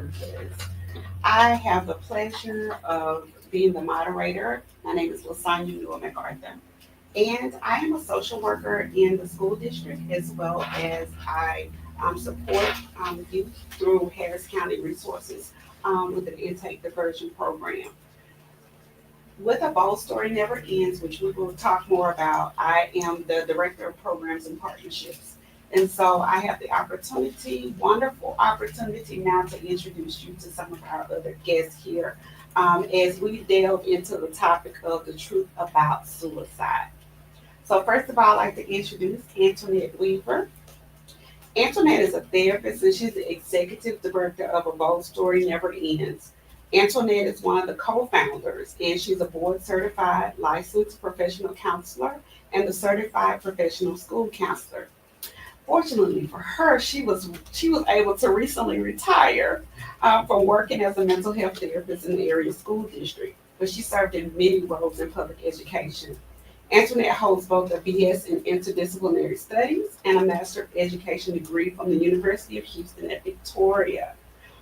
purpose. I have the pleasure of being the moderator. My name is LaSonya Newell-McArthur, and I am a social worker in the school district as well as I support youth through Harris County Resources with an intake diversion program. With A Bold Story Never Ends, which we will talk more about, I am the Director of Programs and Partnerships. And so I have the opportunity, wonderful opportunity now to introduce you to some of our other guests here as we delve into the topic of the truth about suicide. So first of all, I'd like to introduce Antwanette Weaver. Antwanette is a therapist and she's the executive director of A Bold Story Never Ends. Antwanette is one of the co-founders, and she's a board-certified licensed professional counselor and a certified professional school counselor. Fortunately for her, she was able to recently retire from working as a mental health therapist in the area school district, but she served in many roles in public education. Antwanette holds both a BS in Interdisciplinary Studies and a Master of Education degree from the University of Houston at Victoria.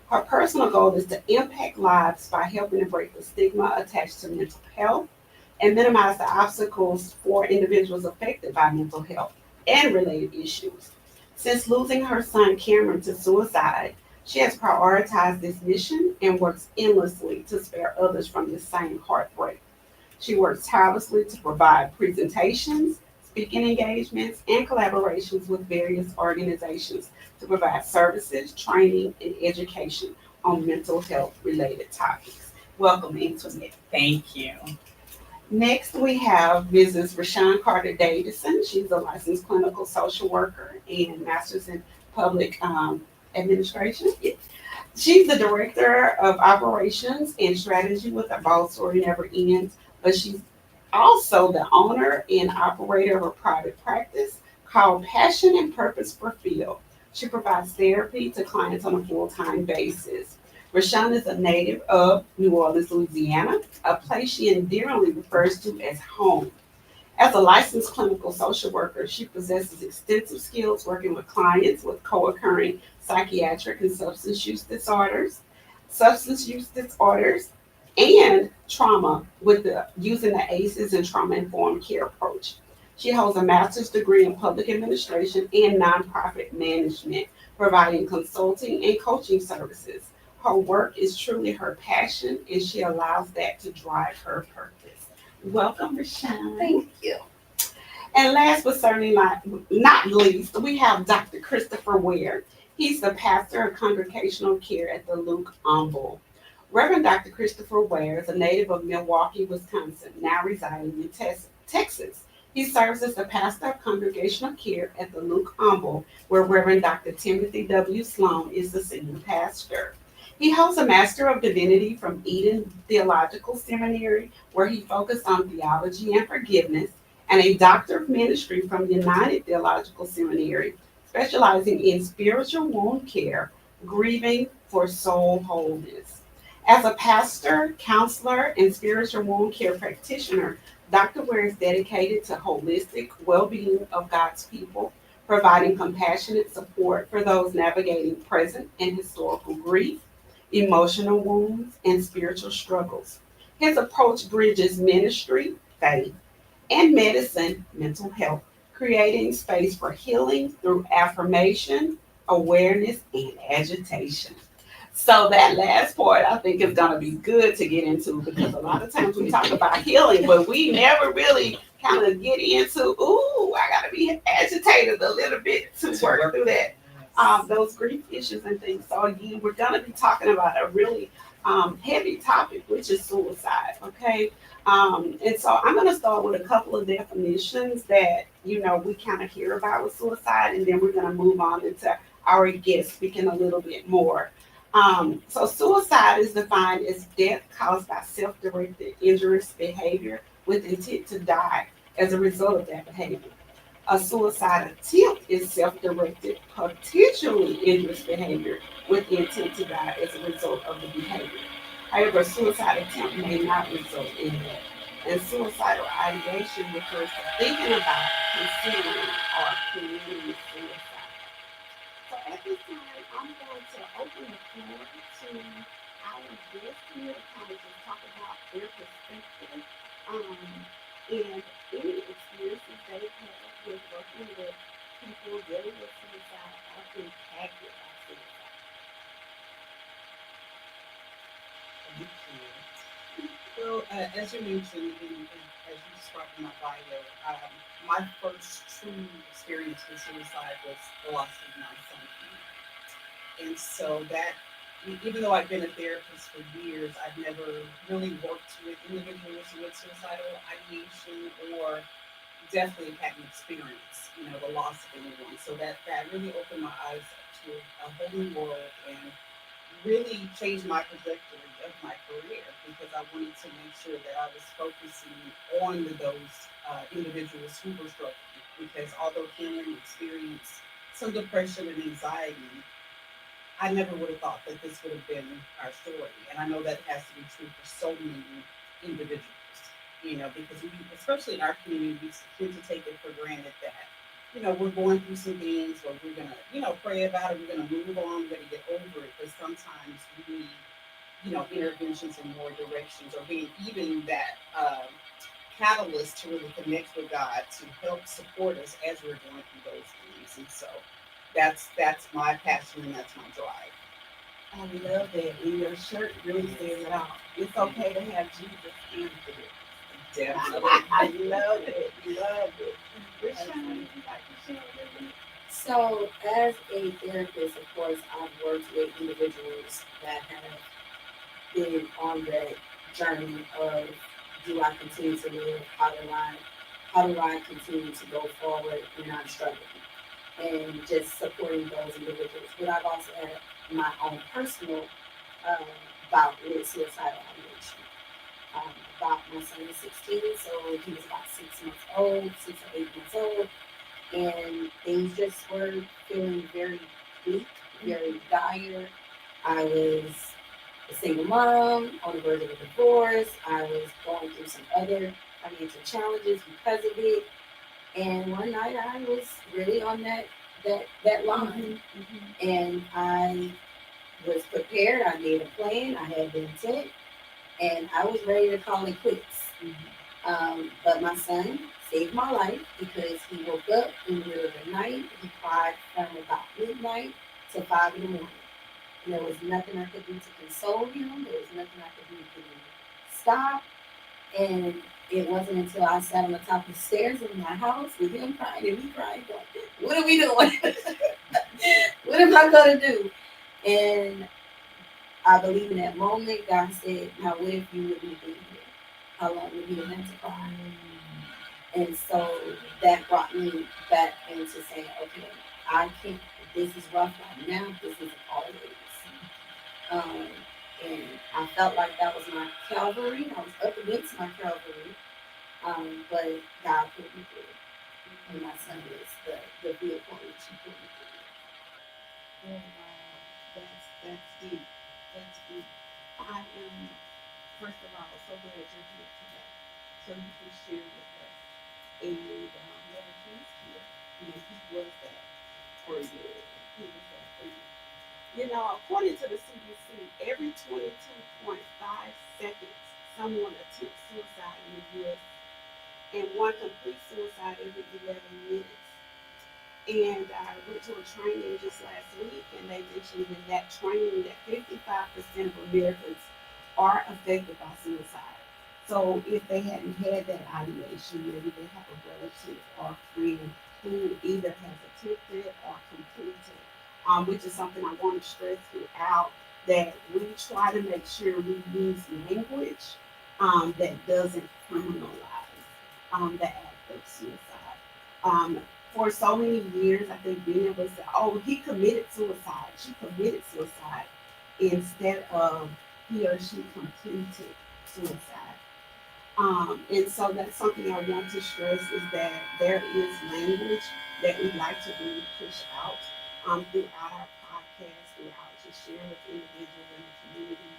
Her personal goal is to impact lives by helping to break the stigma attached to mental health and minimize the obstacles for individuals affected by mental health and related issues. Since losing her son Cameron to suicide, she has prioritized this mission and works endlessly to spare others from the same heartbreak. She works tirelessly to provide presentations, speaking engagements, and collaborations with various organizations to provide services, training, and education on mental health related topics. Welcome, Antwanette. Thank you. Next, we have Mrs. Rashan Carter-Davison. She's a licensed clinical social worker and master's in public administration. She's the director of operations and strategy with A Bold Story Never Ends, but she's also the owner and operator of a private practice called Passion and Purpose for Field. She provides therapy to clients on a full-time basis. Rashan is a native of New Orleans, Louisiana, a place she endearingly refers to as home. As a licensed clinical social worker, she possesses extensive skills working with clients with co-occurring psychiatric and substance use disorders, and trauma with using the ACEs and trauma-informed care approach. She holds a master's degree in public administration and nonprofit management, providing consulting and coaching services. Her work is truly her passion, and she allows that to drive her purpose. Welcome, Rashan. Thank you. And last but certainly not least, we have Dr. Christopher Ware. He's the pastor of Congregational Care at the Luke Humble. Reverend Dr. Christopher Ware is a native of Milwaukee, Wisconsin, now residing in Texas. He serves as the pastor of Congregational Care at the Luke Humble, where Reverend Dr. Timothy W. Sloan is the senior pastor. He holds a Master of Divinity from Eden Theological Seminary, where he focused on Theology and Forgiveness, and a Doctor of Ministry from United Theological Seminary, specializing in spiritual wound care, grieving for soul wholeness. As a pastor, counselor, and spiritual wound care practitioner, Dr. Ware is dedicated to holistic well-being of God's people, providing compassionate support for those navigating present and historical grief, emotional wounds, and spiritual struggles. His approach bridges ministry, faith, and medicine, mental health, creating space for healing through affirmation, awareness, and agitation. So that last part I think is going to be good to get into, because a lot of times we talk about healing, but we never really kind of get into, I got to be agitated a little bit to work through that, those grief issues and things. So again, we're going to be talking about a really heavy topic, which is suicide, okay? And so I'm going to start with a couple of definitions that, we kind of hear about with suicide, and then we're going to move on into our guest speaking a little bit more. So suicide is defined as death caused by self-directed injurious behavior with intent to die as a result of that behavior. A suicide attempt is self-directed, potentially injurious behavior with the intent to die as a result of the behavior. However, a suicide attempt may not result in that. And suicidal ideation refers to thinking about, considering, or committing suicide. So at this time, I'm going to open the floor to our guests here to kind of just talk about their perspective and any experiences they've had with working with people dealing with suicide or impacted by suicide. Thank you. Well, as you mentioned, and as you described in my bio, my first true experience with suicide was the loss of my son. And so that, even though I've been a therapist for years, I've never really worked with individuals with suicidal ideation or definitely hadn't experienced, the loss of anyone. So that really opened my eyes up to a whole new world and really changed my trajectory of my career because I wanted to make sure that I was focusing on those individuals who were struggling. Because although Cameron experienced some depression and anxiety, I never would have thought that this would have been our story. And I know that has to be true for so many individuals, because we, especially in our community, we tend to take it for granted that, we're going through some things where we're going to, pray about it, we're going to move on, we're going to get over it. But sometimes we need, interventions in more directions or being even that catalyst to really connect with God to help support us as we're going through those things. And so that's my passion and that's my drive. I love that. And your shirt really says it all. It's okay to have Jesus in it. Definitely. I love it. Love it. Rashan, would you like to share a little bit? So, as a therapist, of course, I've worked with individuals that have been on that journey of do I continue to live? How do I continue to go forward when I'm struggling? And just supporting those individuals. But I've also had my own personal uh, bout with suicidal ideation. About my son is 16, so he was about 6 months old, 6 or 8 months old, and things just were feeling very bleak, very dire. I was a single mom on the verge of a divorce. I was going through some other financial challenges because of it. And one night I was really on that line, and I was prepared. I made a plan. I had the intent, and I was ready to call it quits. But my son saved my life because he woke up in the middle of the night. He cried from about midnight to 5 in the morning. And there was nothing I could do to console him. There was nothing I could do to stop. And it wasn't until I sat on the top of the stairs of my house with him crying and me crying, going, what are we doing? What am I going to do? And I believe in that moment, God said, now what if you wouldn't be here? How long would you have to cry? And so that brought me back into saying, okay, I can't, this is rough right now. This isn't always. Um, and I felt like that was my Calvary. I was up against my Calvary. But God put me through. And my son is the vehicle which he put me Oh, wow. That's deep. That's deep. I am, first of all, so glad you're here today. So you can share with us. And yeah, he's here. And he was that for you. He was that for you. According to the CDC, every 22.5 seconds, someone attempts suicide in the U.S. and one completes suicide every 11 minutes. And I went to a training just last week, and they mentioned in that training that 55% of Americans are affected by suicide. So if they hadn't had that ideation, maybe they have a relative or friend who either has attempted or completed, which is something I want to stress throughout, that we try to make sure we use language that doesn't criminalize the act of suicide. For so many years, I think being able to say, oh, he committed suicide, she committed suicide, instead of he or she completed suicide. And so that's something I want to stress is that there is language that we like to really push out throughout our podcast, throughout to share with individuals in the community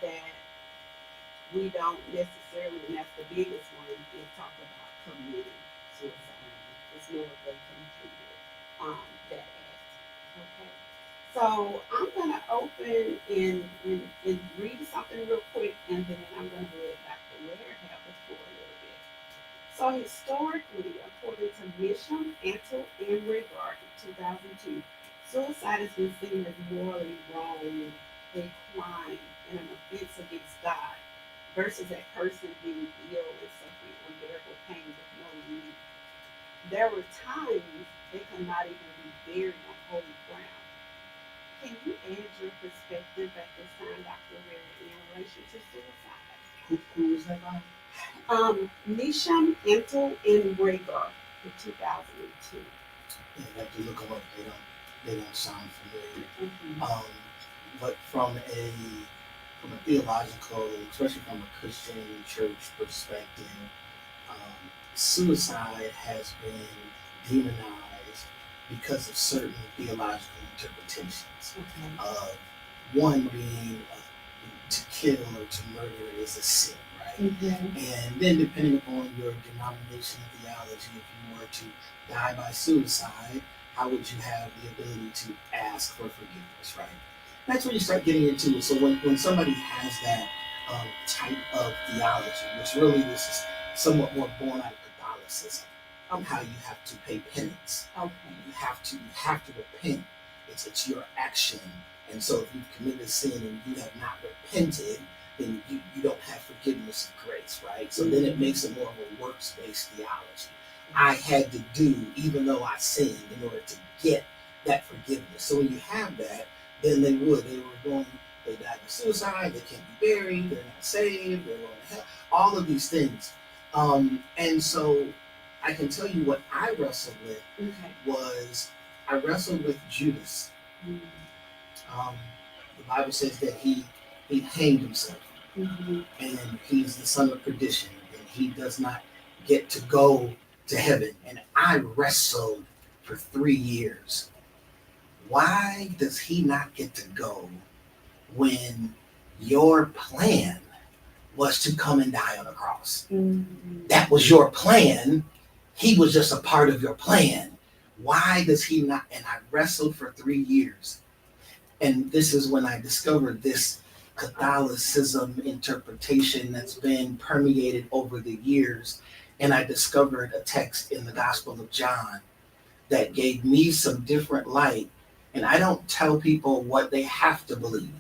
that we don't necessarily, and that's the biggest one, is talk about committing suicide. It's more of a completed that act. Okay. So I'm gonna open and read something real quick, and then I'm gonna let Dr. Ware have the floor a little bit. So historically, according to Mission, Antle, and Regard in 2002, suicide has been seen as morally wrong, a crime, and an offense against God, versus a person being ill and suffering unbearable pain with no relief. There were times they could not even be buried on holy ground. Can you add your perspective at this time, Dr. Ware, in relation to suicide? Who is that by? Nisham, Entel, and Rhaegar in 2002. Yeah, you have to look them up. They don't sound familiar. Mm-hmm. But from a theological, especially from a Christian church perspective, suicide has been demonized because of certain theological interpretations. Okay. One being to kill or to murder is a sin, right? Mm-hmm. And then depending upon your denomination of theology, if you were to die by suicide, how would you have the ability to ask for forgiveness, right? That's when you start getting into it. So when somebody has that type of theology, which really this is somewhat more born out of Catholicism, how you have to pay penance. Okay. You have to repent. It's your action. And so if you've committed a sin and you have not repented, then you don't have forgiveness and grace, right? So then it makes it more of a works-based theology. I had to do, even though I sinned, in order to get that forgiveness. So when you have that, then they died by suicide, they can't be buried, they're not saved, they're going to hell, all of these things. And so I can tell you what I wrestled with was I wrestled with Judas. The Bible says that he hanged himself, and he's the son of perdition, and he does not get to go to heaven. And I wrestled for 3 years. Why does he not get to go when your plan was to come and die on the cross? That was your plan. He was just a part of your plan. Why does he not? And I wrestled for 3 years. And this is when I discovered this Catholicism interpretation that's been permeated over the years. And I discovered a text in the Gospel of John that gave me some different light. And I don't tell people what they have to believe,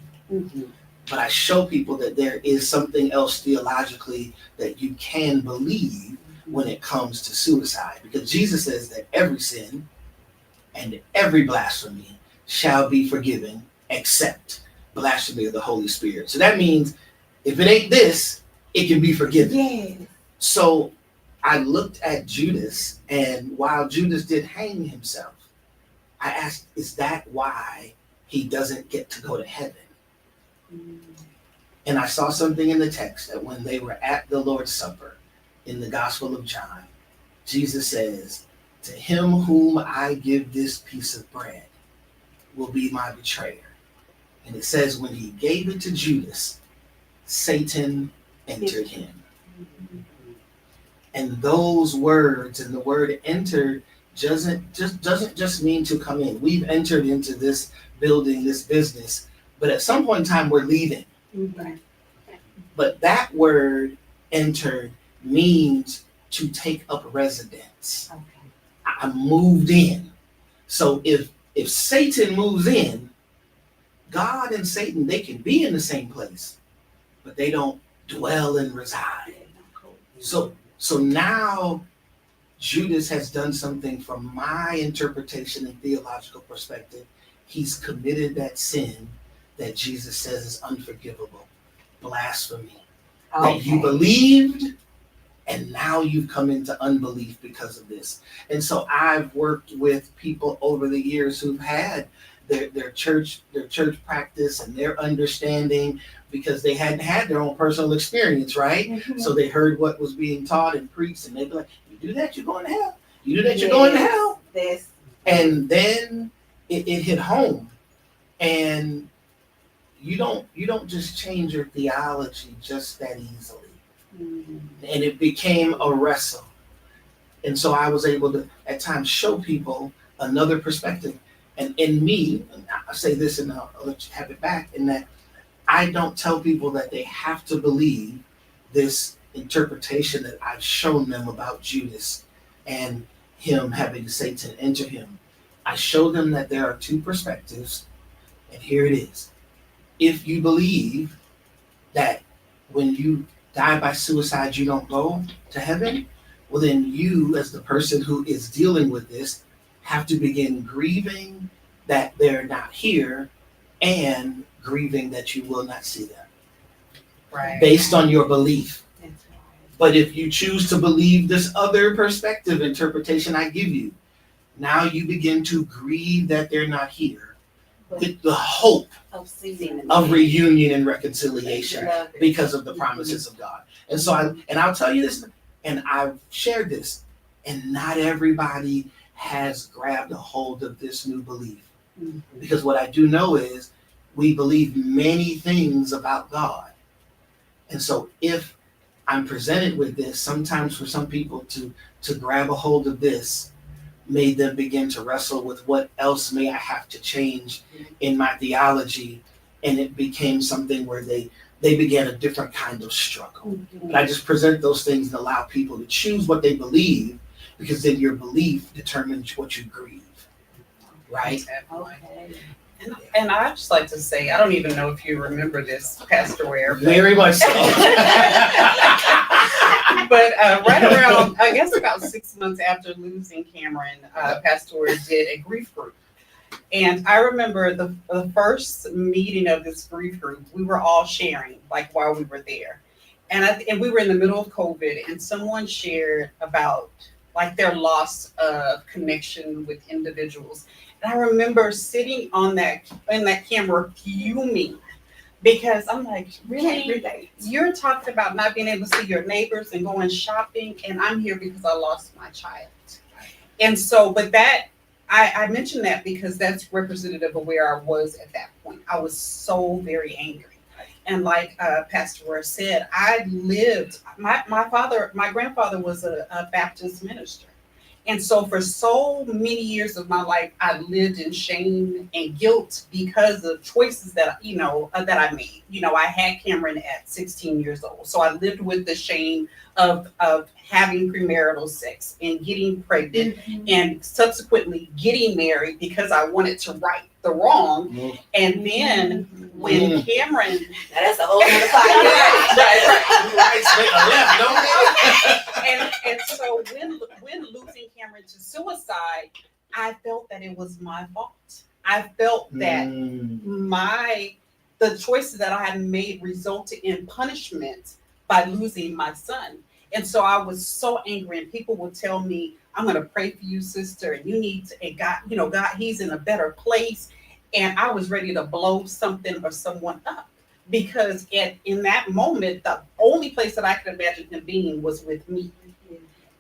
but I show people that there is something else theologically that you can believe when it comes to suicide. Because Jesus says that every sin and every blasphemy shall be forgiven except blasphemy of the Holy Spirit. So that means if it ain't this, it can be forgiven. Yes. So I looked at Judas, and while Judas did hang himself, I asked, is that why he doesn't get to go to heaven? And I saw something in the text that when they were at the Lord's Supper in the Gospel of John, Jesus says, to him whom I give this piece of bread will be my betrayer. And it says when he gave it to Judas, Satan entered him. And those words, and the word entered doesn't just mean to come in. We've entered into this building, this business, but at some point in time we're leaving. Right. But that word entered means to take up residence. Okay. I moved in. So if Satan moves in, God and Satan, they can be in the same place, but they don't dwell and reside. So now Judas has done something from my interpretation and theological perspective. He's committed that sin that Jesus says is unforgivable, blasphemy, that you believed, and now you've come into unbelief because of this. And so I've worked with people over the years who've had their church practice and their understanding because they hadn't had their own personal experience, right? So they heard what was being taught and preached, and they'd be like, you do that, you're going to hell. You do that, you're going to hell. And then it hit home. And you don't just change your theology just that easily. And it became a wrestle. And so I was able to at times show people another perspective. And in me, and I'll say this and I'll let you have it back, in that I don't tell people that they have to believe this interpretation that I've shown them about Judas and him having Satan enter him. I show them that there are two perspectives, and here it is. If you believe that when you die by suicide, you don't go to heaven, well, then you, as the person who is dealing with this, have to begin grieving that they're not here and grieving that you will not see them. Right. Based on your belief. That's right. But if you choose to believe this other perspective interpretation I give you, now you begin to grieve that they're not here with the hope Of seeing of reunion and reconciliation Love it. because of the promises of God. And so I'll tell you this, and I've shared this, and not everybody has grabbed a hold of this new belief. Because what I do know is we believe many things about God. And so if I'm presented with this, sometimes for some people to grab a hold of this made them begin to wrestle with what else may I have to change in my theology, and it became something where they began a different kind of struggle. But I just present those things and allow people to choose what they believe, because then your belief determines what you grieve, right? Okay. And I'd just like to say, I don't even know if you remember this, Pastor Ware. Very much so. But right around, I guess about 6 months after losing Cameron, Pastor Ware did a grief group. And I remember the first meeting of this grief group, we were all sharing, like while we were there. And we were in the middle of COVID, and someone shared about like their loss of connection with individuals. And I remember sitting in that camera fuming, because I'm like, really? You're talking about not being able to see your neighbors and going shopping, and I'm here because I lost my child. And so, but that, I mentioned that because that's representative of where I was at that point. I was so very angry. And like Pastor Ware said, I lived, my grandfather was a Baptist minister. And so for so many years of my life, I lived in shame and guilt because of choices that, that I made. I had Cameron at 16 years old. So I lived with the shame of having premarital sex and getting pregnant and subsequently getting married because I wanted to right the wrong. And then when Cameron... That's a whole other podcast. Right. And so when losing Cameron to suicide, I felt that it was my fault. I felt that the choices that I had made resulted in punishment by losing my son. And so I was so angry, and people would tell me, I'm going to pray for you, sister, and you need to, and God, God, he's in a better place. And I was ready to blow something or someone up, because in that moment, the only place that I could imagine him being was with me.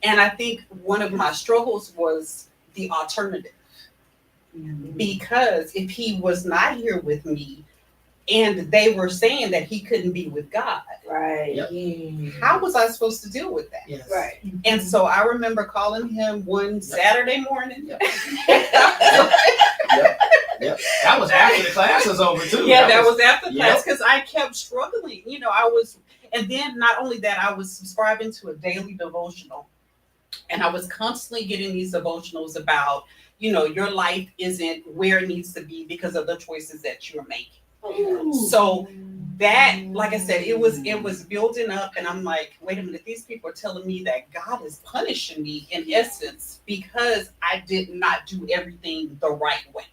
And I think one of my struggles was the alternative, because if he was not here with me, and they were saying that he couldn't be with God, Right. Yep. How was I supposed to deal with that? Yes. Right. And so I remember calling him one Saturday morning. Yep. Yep. That was after the class was over too. Yeah, that was after class, Yep. because I kept struggling. And then not only that, I was subscribing to a daily devotional, and I was constantly getting these devotionals about, your life isn't where it needs to be because of the choices that you're making. So that, like I said, it was building up, and I'm like, wait a minute, these people are telling me that God is punishing me in essence because I did not do everything the right way.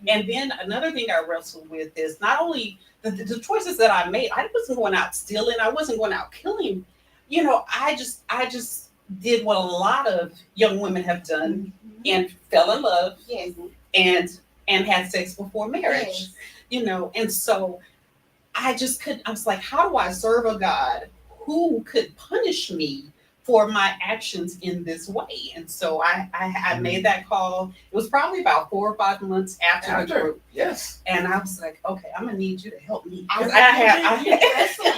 And then another thing I wrestled with is not only the choices that I made. I wasn't going out stealing, I wasn't going out killing. I just did what a lot of young women have done and fell in love and had sex before marriage. And so I just couldn't, I was like, how do I serve a God who could punish me for my actions in this way? And so I made that call. It was probably about 4 or 5 months after the group. Yes. And I was like, okay, I'm gonna need you to help me. I I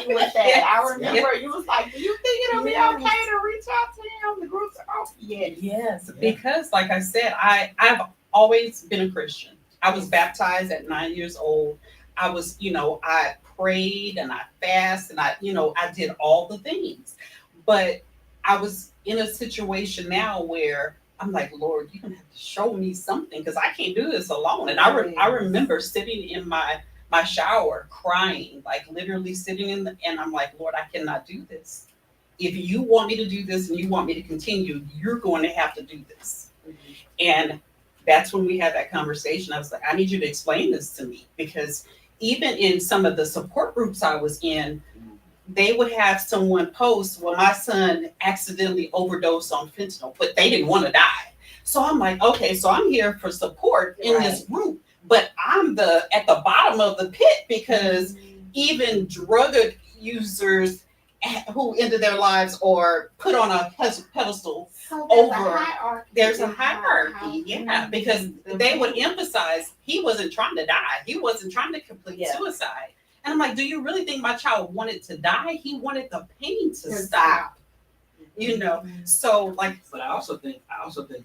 with that. I remember you was like, do you think it'll be okay to reach out to him? The group's off. Yes, because like I said, I've always been a Christian. I was baptized at 9 years old. I was, I prayed and I fasted and I did all the things. But I was in a situation now where I'm like, Lord, you're gonna have to show me something because I can't do this alone. And I remember sitting in my shower crying, like literally sitting and I'm like, Lord, I cannot do this. If you want me to do this and you want me to continue, you're going to have to do this. Mm-hmm. And that's when we had that conversation. I was like, I need you to explain this to me, because even in some of the support groups I was in, they would have someone post, well, my son accidentally overdosed on fentanyl, but they didn't want to die. So I'm like, okay, so I'm here for support in this group, but I'm at the bottom of the pit, because even drug users who ended their lives or put on a pedestal there's a hierarchy, because they would emphasize he wasn't trying to die, he wasn't trying to complete suicide. And I'm like, do you really think my child wanted to die? He wanted the pain to stop. So like, but I also think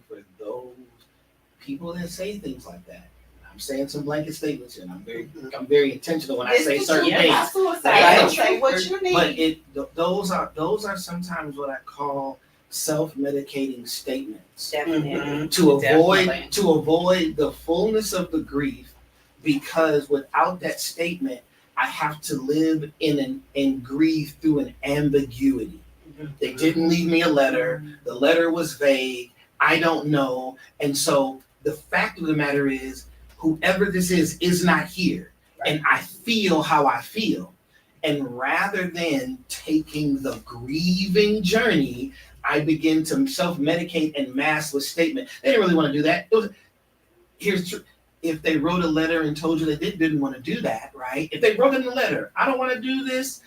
for those people that say things like that, I'm saying some blanket statements, and I'm very intentional when I say certain things. Say what you need. But those are sometimes what I call self-medicating statements. Definitely. To avoid the fullness of the grief, because without that statement, I have to live and grieve through an ambiguity. They didn't leave me a letter. The letter was vague. I don't know. And so the fact of the matter is, whoever this is not here. Right. And I feel how I feel. And rather than taking the grieving journey, I begin to self-medicate and mask with statement. They didn't really want to do that. Here's the truth. If they wrote a letter and told you that they didn't want to do that, right? If they wrote in the letter, I don't want to do this,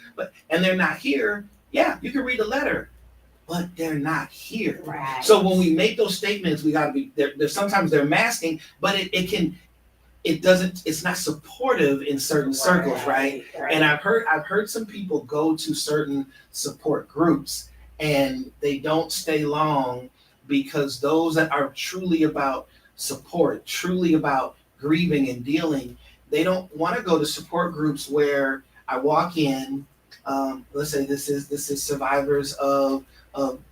and they're not here, yeah, you can read the letter, but they're not here. Right. So when we make those statements, we got to be there. Sometimes they're masking, but it's not supportive in certain circles, right? And I've heard some people go to certain support groups and they don't stay long, because those that are truly about support, truly about grieving and dealing, they don't want to go to support groups where I walk in, let's say this is survivors of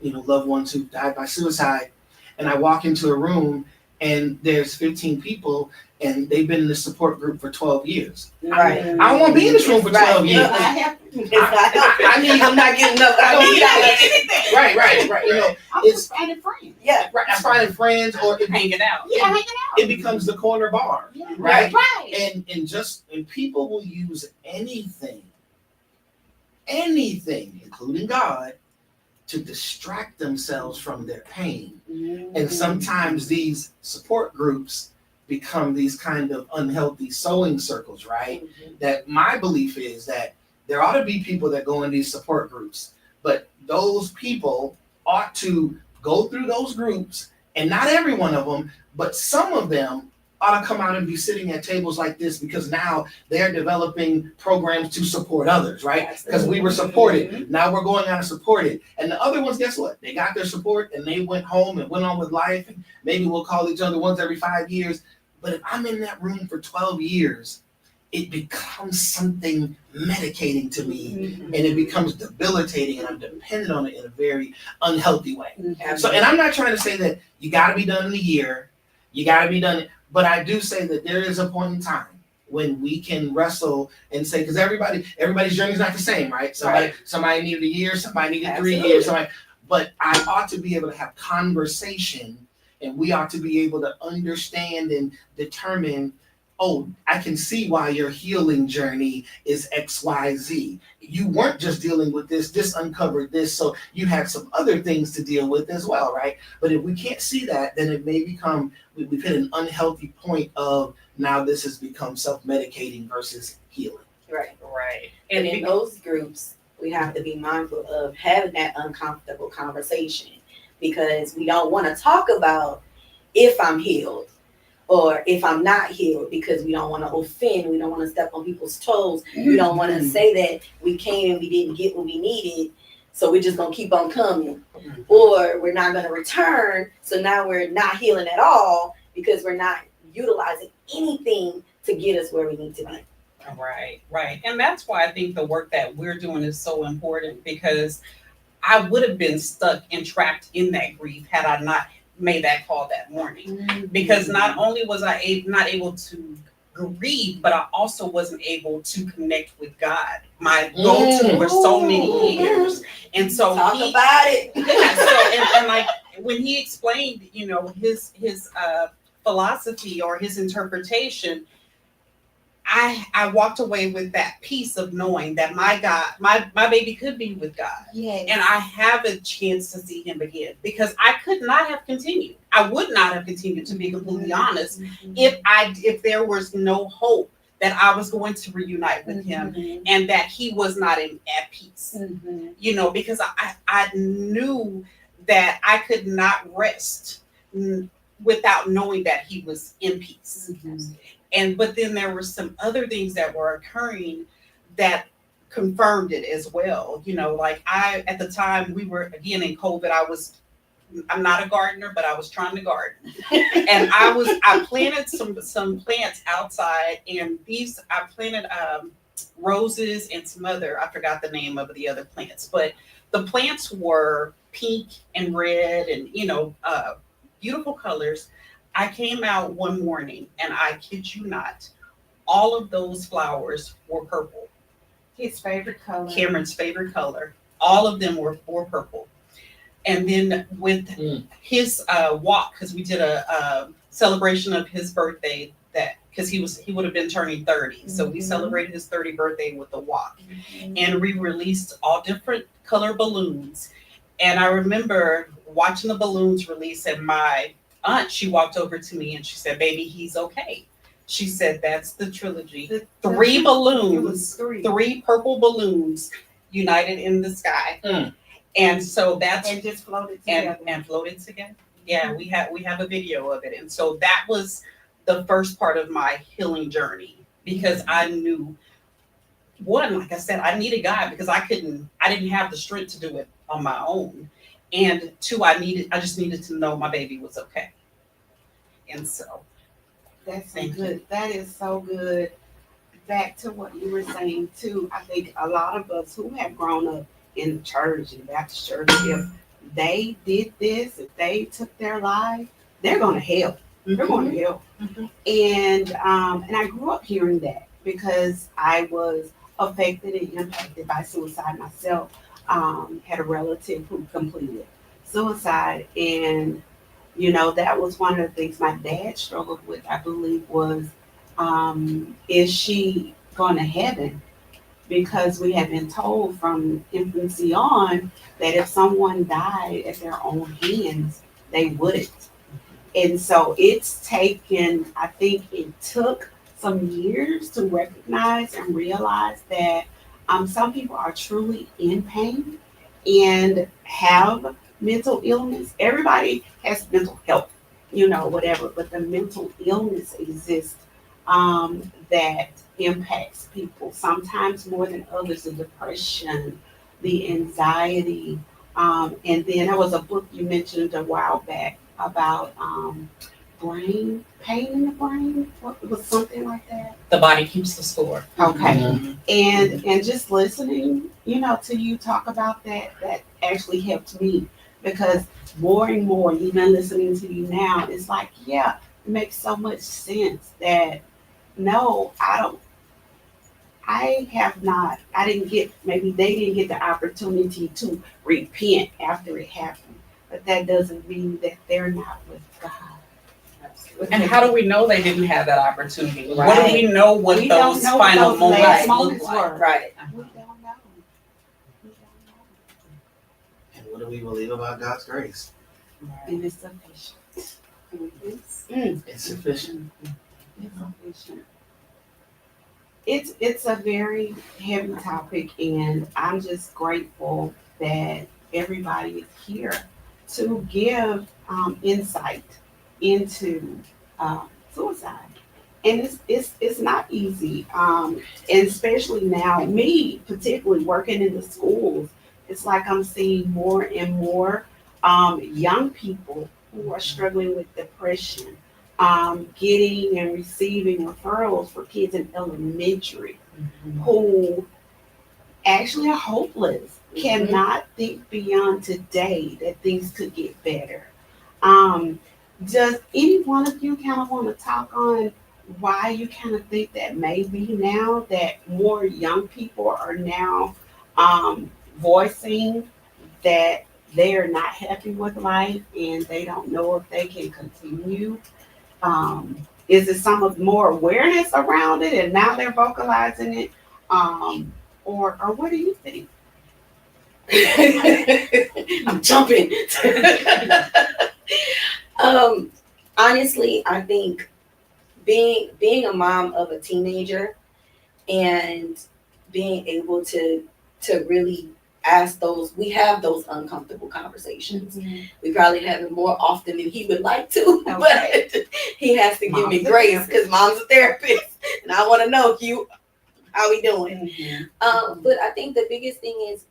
loved ones who died by suicide, and I walk into a room and there's 15 people and they've been in the support group for 12 years. Right. I don't want to be in this room for 12 years. I'm not getting up. Right. It's finding friends. Yeah. Right. I'm finding friends or hanging out. It becomes the corner bar. Yeah. Right. Right. And people will use anything, including God, to distract themselves from their pain. And sometimes these support groups become these kind of unhealthy sewing circles, right? That my belief is that there ought to be people that go in these support groups, but those people ought to go through those groups, and not every one of them, but some of them ought to come out and be sitting at tables like this, because now they're developing programs to support others, right? Because we were supported. Now we're going on to support it. And the other ones, guess what? They got their support and they went home and went on with life. And maybe we'll call each other once every 5 years. But if I'm in that room for 12 years, it becomes something medicating to me, and it becomes debilitating, and I'm dependent on it in a very unhealthy way. So, and I'm not trying to say that you got to be done in a year, but I do say that there is a point in time when we can wrestle and say, because everybody's journey is not the same, right? Somebody needed a year, somebody needed 3 years, but I ought to be able to have conversation, and we ought to be able to understand and determine, oh, I can see why your healing journey is XYZ. You weren't just dealing with this uncovered this, so you had some other things to deal with as well, right? But if we can't see that, then it may become, we've hit an unhealthy point of now this has become self-medicating versus healing. Right. And in those groups, we have to be mindful of having that uncomfortable conversation, because we don't want to talk about if I'm healed or if I'm not healed, because we don't want to offend, we don't want to step on people's toes, we don't want to say that we came and we didn't get what we needed, so we're just going to keep on coming, or we're not going to return, so now we're not healing at all because we're not utilizing anything to get us where we need to be. Right. And that's why I think the work that we're doing is so important, because I would have been stuck and trapped in that grief had I not made that call that morning. Because not only was I not able to grieve, but I also wasn't able to connect with God, my go-to for so many years. And so Talk about it. Yeah, so and like when he explained, his philosophy or his interpretation, I walked away with that peace of knowing that my God, my baby could be with God. Yes. And I have a chance to see him again, because I could not have continued. I would not have continued, to be completely honest, if there was no hope that I was going to reunite with him and that he was not at peace. Because I knew that I could not rest without knowing that he was in peace. But then there were some other things that were occurring that confirmed it as well. Like at the time we were again in COVID, I'm not a gardener, but I was trying to garden. And I planted some plants outside, and I planted roses and some other, I forgot the name of the other plants, but the plants were pink and red and, beautiful colors. I came out one morning, and I kid you not, all of those flowers were purple. His favorite color. Cameron's favorite color. All of them were purple. And then with his walk, because we did a celebration of his birthday, because he would have been turning 30. So we celebrated his 30th birthday with a walk. And we released all different color balloons. And I remember watching the balloons release, and my aunt, she walked over to me and she said, "Baby, he's okay." She said, "That's the trilogy. Three balloons, three purple balloons united in the sky." And so that's and just floated together. And floated together. Yeah, we have a video of it. And so that was the first part of my healing journey, because I knew, one, like I said, I needed God, because I didn't have the strength to do it on my own. And two, I just needed to know my baby was okay. And so that's so good. That is so good. Back to what you were saying too, I think a lot of us who have grown up in the church, in Baptist church, if they did this, if they took their life, they're going to hell. They're going to hell. And I grew up hearing that, because I was affected and impacted by suicide myself. Had a relative who completed suicide, and that was one of the things my dad struggled with, I believe, was is she going to heaven? Because we had been told from infancy on that if someone died at their own hands, they wouldn't. And so I think it took some years to recognize and realize that some people are truly in pain and have mental illness. Everybody has mental health, whatever, but the mental illness exists that impacts people, sometimes more than others, the depression, the anxiety. And then there was a book you mentioned a while back about brain pain in the brain. What was something like that? The body keeps the score. Okay. And just listening, to you talk about that actually helped me, because more and more, even listening to you now, it's like, yeah, it makes so much sense that no, maybe they didn't get the opportunity to repent after it happened, but that doesn't mean that they're not with God. And how do we know they didn't have that opportunity? Right. What do we know what We those don't know final what those last moments moments look like? were. Right. We don't know. And what do we believe about God's grace? And it's sufficient. It's sufficient. It's a very heavy topic, and I'm just grateful that everybody is here to give insight into suicide. And it's not easy, and especially now, me particularly working in the schools, it's like I'm seeing more and more young people who are struggling with depression, getting and receiving referrals for kids in elementary who actually are hopeless, cannot think beyond today that things could get better. Does any one of you kind of want to talk on why you kind of think that maybe now that more young people are now voicing that they are not happy with life and they don't know if they can continue? Is it some of more awareness around it and now they're vocalizing it? Or what do you think? I'm jumping. Honestly, I think being a mom of a teenager and being able to really ask we have those uncomfortable conversations. We probably have it more often than he would like to, but he has to give me grace because mom's a therapist and I want to know how we doing. But I think the biggest thing is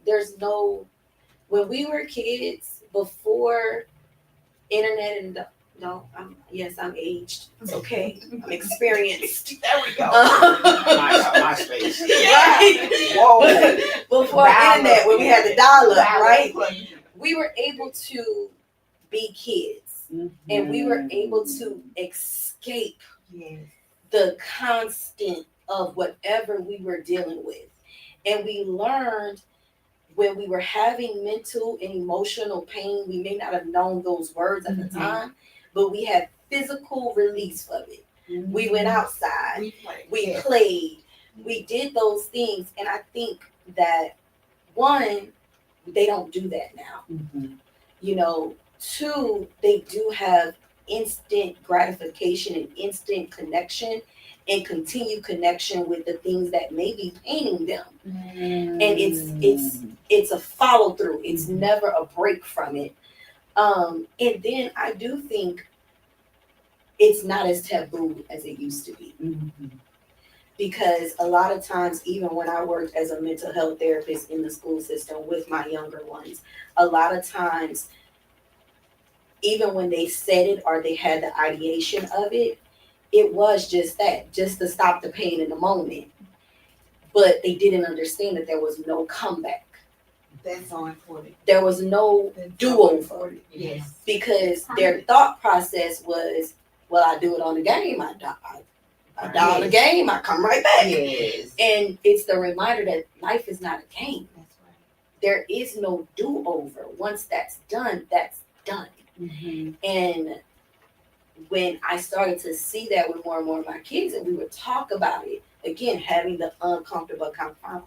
when we were kids before internet and I'm aged. It's okay. I'm experienced. There we go. MySpace. Right. Whoa. Before internet, when we had the dial-up, right? We were able to be kids, and we were able to escape the constant of whatever we were dealing with, and we learned when we were having mental and emotional pain. We may not have known those words at the time, but we had physical release of it. We went outside, we played, we did those things. And I think that one, they don't do that now. Two, they do have instant gratification and instant connection and continued connection with the things that may be paining them. And it's a follow through. It's never a break from it. And then I do think it's not as taboo as it used to be. Because a lot of times, even when I worked as a mental health therapist in the school system with my younger ones, a lot of times, even when they said it or they had the ideation of it, it was just that, just to stop the pain in the moment. But they didn't understand that there was no comeback. That's so important. There was no do-over. Yes. Because their thought process was, well, I do it on the game. I dial the game. I come right back. Yes. And it's the reminder that life is not a game. That's right. There is no do-over. Once that's done, that's done. And when I started to see that with more and more of my kids, and we would talk about it, again, having the uncomfortable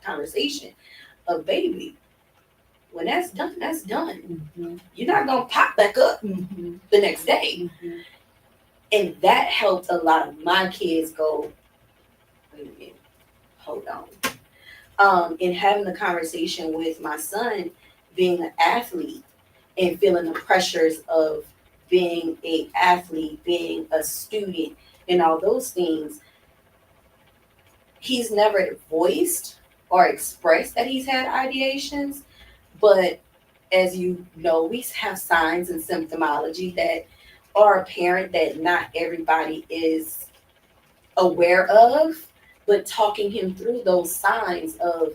conversation of, baby, when that's done, that's done. You're not going to pop back up the next day. And that helped a lot of my kids go, wait a minute, hold on. And having the conversation with my son being an athlete and feeling the pressures of being an athlete, being a student, and all those things, he's never voiced or expressed that he's had ideations. But as you know, we have signs and symptomology that are apparent that not everybody is aware of, but talking him through those signs of,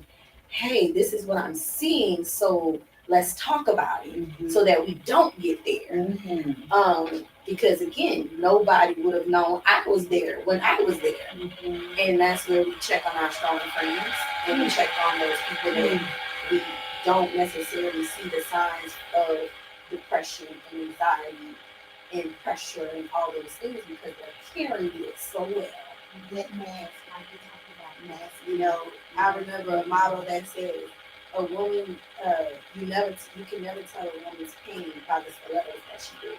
hey, this is what I'm seeing, so let's talk about it so that we don't get there. Because again, nobody would have known I was there when I was there. And that's where we check on our strong friends and we check on those people that we don't necessarily see the signs of depression and anxiety and pressure and all those things because they're carrying it so well. That mask, like you talked about mask. I remember a motto that says, a woman, you can never tell a woman's pain by the stilettos that she did.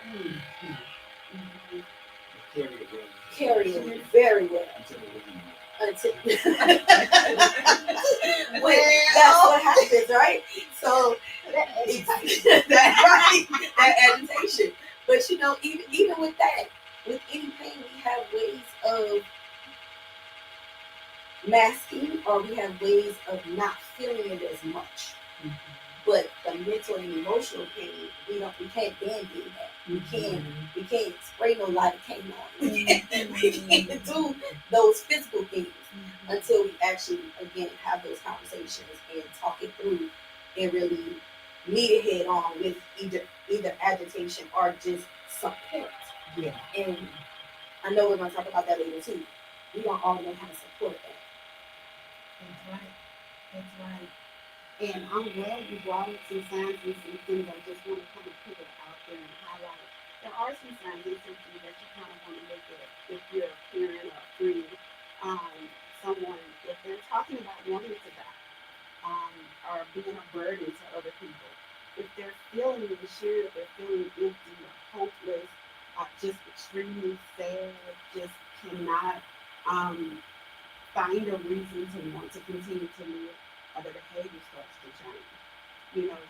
Carry it very well. Until that's what happens, right? So that agitation. But even with that, with any pain, we have ways of masking, or we have ways of not feeling it as much. But the mental and emotional pain, we can't band-aid that. We can't spray no lidocaine on it. We can't do those physical things until we actually, again, have those conversations and talk it through and really meet it head on with either agitation or just support. Yeah. And I know we're going to talk about that later too. We don't all know how to support that. That's right. That's right. And I'm glad you brought up some signs and symptoms. I just want to kind of put it out there and highlight. There are some signs and symptoms that you kind of want to look at if you're a parent or a friend, someone, if they're talking about wanting to die, or being a burden to other people. If they're feeling assured, they're feeling empty or hopeless, just extremely sad, just cannot find a reason to want to continue to live, their behavior starts to change.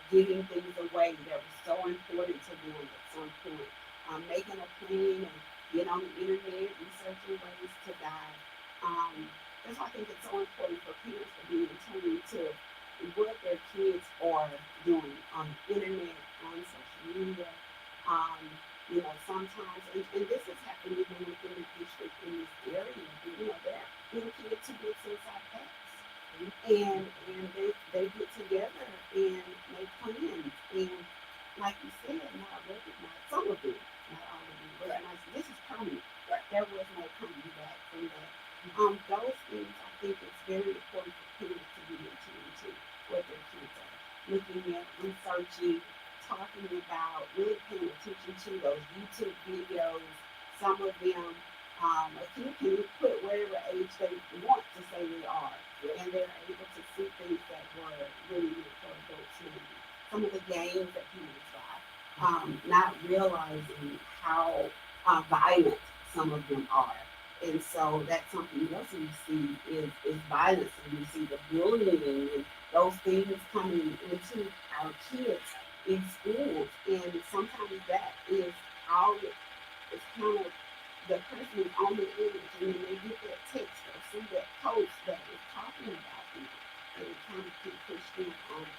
Giving things away that was so important to them at some point. Making a plan and get on the internet, researching ways to die. That's why I think it's so important for parents to be in tune to what their kids are doing on the internet, on social media. Sometimes, and this has happened even within the district in this area, there are kids who get suicide pacts. And they get together and make plans. And like you said, not recognize some of them, not all of them, recognize this is permanent. There was no coming back from that. Those things, I think it's very important for parents to be in tune to what their kids are looking at, researching, talking about, really paying attention to those YouTube videos. Some of them, a kid can put whatever age they want to say they are, and they're able to see things that were really meant for adults. Maybe some of the games that parents buy, not realizing how violent some of them are. And so that's something else we see is violence, and we see the bullying and those things coming into our kids in schools. And sometimes that is all it's kind of the person is on the edge, and then they get that text or see that post that is talking about them, and it kind of can push them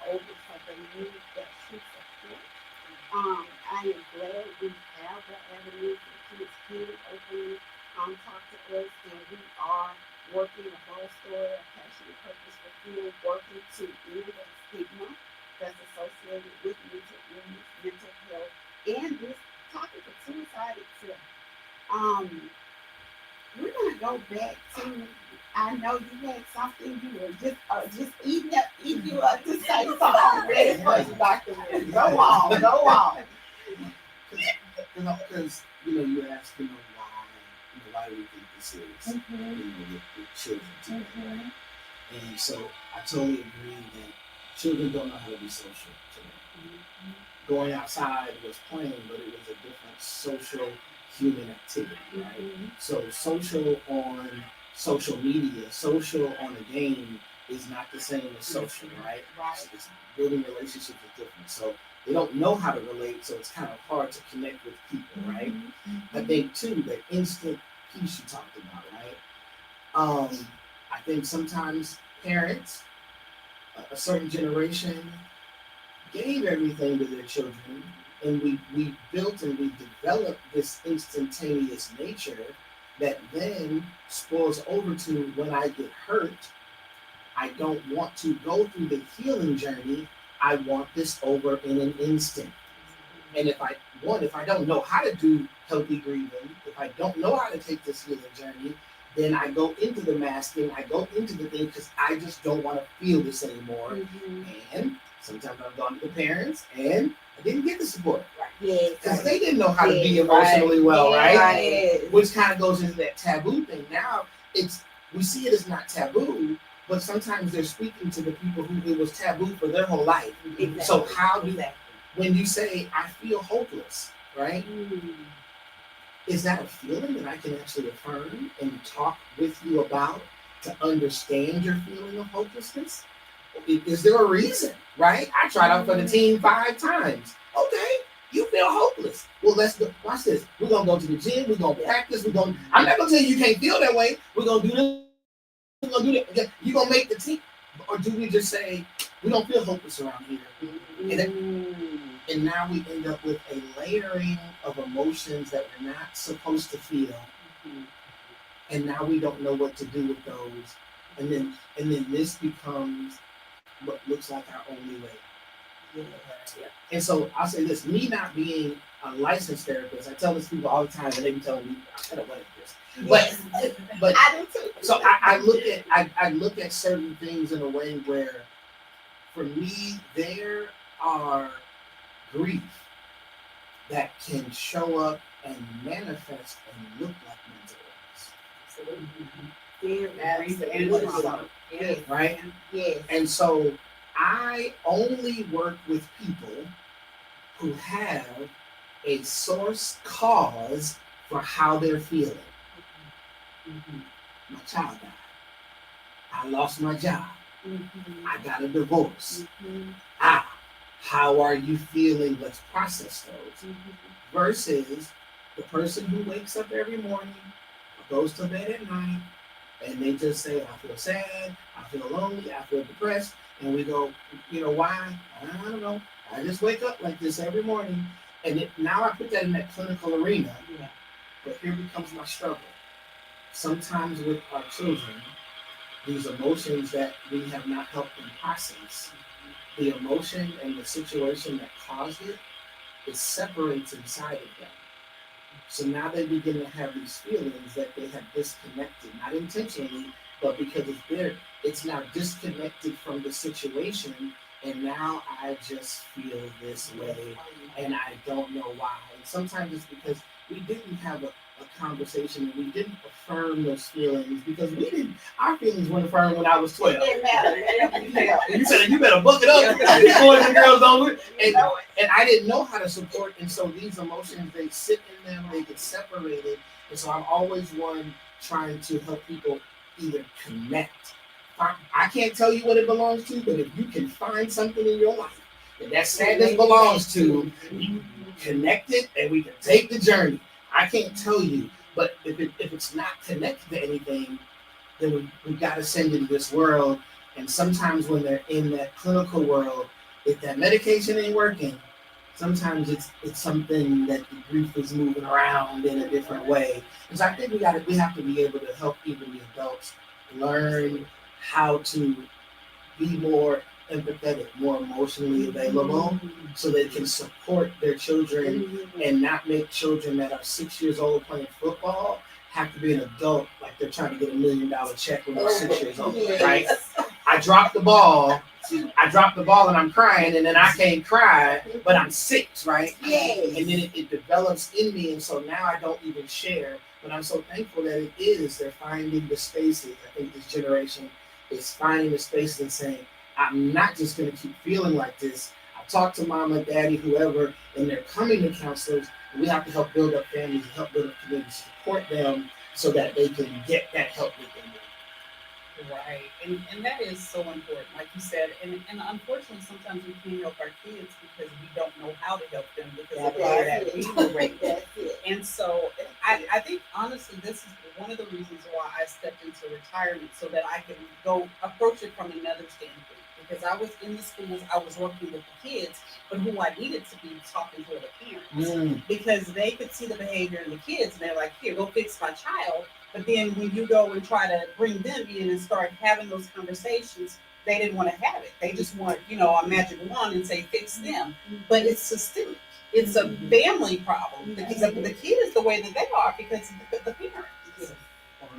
over, so they need that true support. I am glad we have the avenues that kids can openly talk to us, and we are working a bold story, a passionate, purposeful field, working to end that stigma that's associated with mental illness, mental health, and this topic of suicide itself. We're gonna go back to. I know you had something you were just eating you up to say something. I'm ready for you, Dr. Ware. Go on. Because you asked why do we think this is with children today, right? And so I totally agree that children don't know how to be social today. Going outside was playing, but it was a different social human activity, right? So social on social media, social on a game is not the same as social, right? It's building relationships is different. So they don't know how to relate, so it's kind of hard to connect with people, right? I think too, the instant piece you talked about, right? I think sometimes parents, a certain generation, gave everything to their children, and we built and we developed this instantaneous nature that then spills over to when I get hurt, I don't want to go through the healing journey. I want this over in an instant. And if I don't know how to do healthy grieving, if I don't know how to take this healing journey, then I go into the masking, I go into the thing because I just don't want to feel this anymore. And sometimes I've gone to the parents and I didn't get the support. Because they didn't know how to be emotionally well, right? Which kind of goes into that taboo thing. Now we see it as not taboo, but sometimes they're speaking to the people who it was taboo for their whole life. So when you say, I feel hopeless, right? Is that a feeling that I can actually affirm and talk with you about to understand your feeling of hopelessness? Is there a reason, right? I tried out for the team 5 times. Okay, you feel hopeless. Well, let's go. Watch this. We're going to go to the gym. We're going to practice. I'm not going to tell you can't feel that way. We're going to do this. We're going to do that. You're going to make the team. Or do we just say, we don't feel hopeless around here. And now we end up with a layering of emotions that we're not supposed to feel. And now we don't know what to do with those. And then this becomes what looks like our only way. And so I'll say this, me not being a licensed therapist, I tell this people all the time, and they be telling me, I don't like this. But I do too. So I look at certain things in a way where, for me, there are grief that can show up and manifest and look like mental illness. Yes. Right? Yes. And so I only work with people who have a source cause for how they're feeling. My child died. I lost my job. I got a divorce. How are you feeling? Let's process those. Versus the person who wakes up every morning, goes to bed at night, and they just say, I feel sad, I feel lonely, I feel depressed. And we go, why? I don't know. I just wake up like this every morning. And now I put that in that clinical arena. But here becomes my struggle. Sometimes with our children, these emotions that we have not helped them process, the emotion and the situation that caused it separates inside of them. So now they begin to have these feelings that they have disconnected, not intentionally, but because it's there, it's now disconnected from the situation, and now I just feel this way, and I don't know why. And sometimes it's because we didn't have a conversation, and we didn't affirm those feelings, because our feelings weren't affirmed when I was 12. It didn't matter. You better book it up. Boys and girls don't do it. And I didn't know how to support, and so these emotions, they sit in them, they get separated. And so I'm always one trying to help people either connect. I can't tell you what it belongs to, but if you can find something in your life that sadness belongs to, you connect it, and we can take the journey. I can't tell you, but if it's not connected to anything, then we got to send it to this world. And sometimes when they're in that clinical world, if that medication ain't working, sometimes it's something that the grief is moving around in a different way. Because I think we have to be able to help even the adults learn how to be more empathetic, more emotionally available, so they can support their children and not make children that are 6 years old playing football have to be an adult like they're trying to get $1 million check when they're 6 years old, right? I dropped the ball and I'm crying, and then I can't cry, but I'm 6, right? Yes. And then it develops in me, and so now I don't even share. But I'm so thankful that they're finding the spaces. I think this generation is finding the spaces and saying, I'm not just going to keep feeling like this. I talk to mama, daddy, whoever, and they're coming to counselors. And we have to help build up families, help build up communities, support them so that they can get that help that they need. Right, and that is so important, like you said, and unfortunately sometimes we can't help our kids because we don't know how to help them because of the way that we were raised. And so I think honestly this is one of the reasons why I stepped into retirement, so that I can go approach it from another standpoint. Because I was in the schools, I was working with the kids, but who I needed to be talking to the parents because they could see the behavior in the kids and they're like, here, go fix my child. But then when you go and try to bring them in and start having those conversations, they didn't want to have it. They just want, a magic wand and say, fix them. But it's systemic. It's a family problem. Because the kid is the way that they are because of the parents.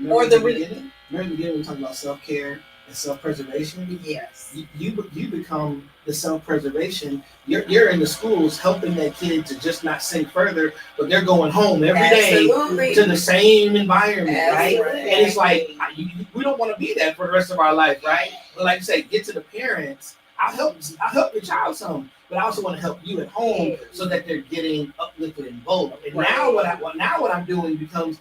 Or the beginning. Remember the beginning we talked about self-care and self-preservation? Yes. You become the self-preservation. You're in the schools helping that kid to just not sink further, but they're going home every day to the same environment, right? And it's like, we don't want to be that for the rest of our life, right? But like you say, get to the parents. I'll help your child some, but I also want to help you at home so that they're getting uplifted and bold. And now what I'm doing becomes